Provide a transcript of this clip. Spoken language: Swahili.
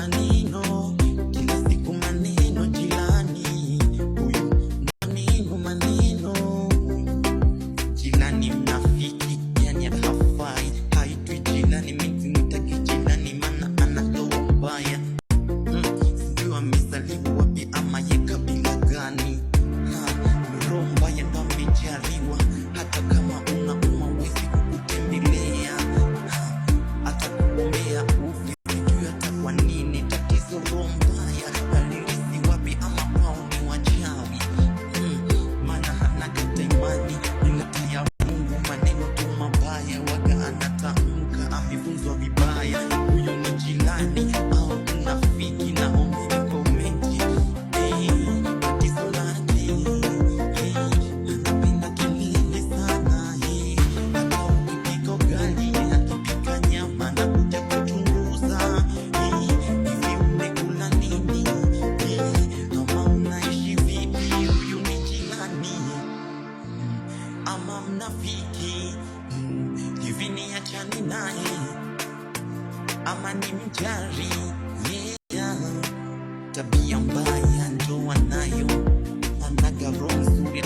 maneno, kila siku maneno jirani. Huyu maneno, jirani mnafiki, yani hafai. Haitwi jirani, mimi nitaki jirani maana anatoa mbaya. Sijui amezaliwa wapi ama ye kabila gani. Roho mbaya ndo amejaliwa, hata kama unauma huwezi kukutembelea. Hata kuombea ufi, sijui hata kwa nini. Tatizo roho mbaya, alirisi wapi ama kwao ni wachawi. Maana hana kata imani, milata ya Mungu. Maneno tu mabaya waga anatamka, amefunzwa vibaya. Huyo ni jirani au unafiki? Naomba nikomenti. Tatizo lake anapenda kelele sana. Hata ukipika ugali akipika nyama na kuja kuchunguza. Hivi umekula nini? Ama unaishi vipi? Huyu ni jirani ama mnafiki? Hivi niachane naye ama nimjali? Tabia mbaya ndo anayo, anaga roho nzuri.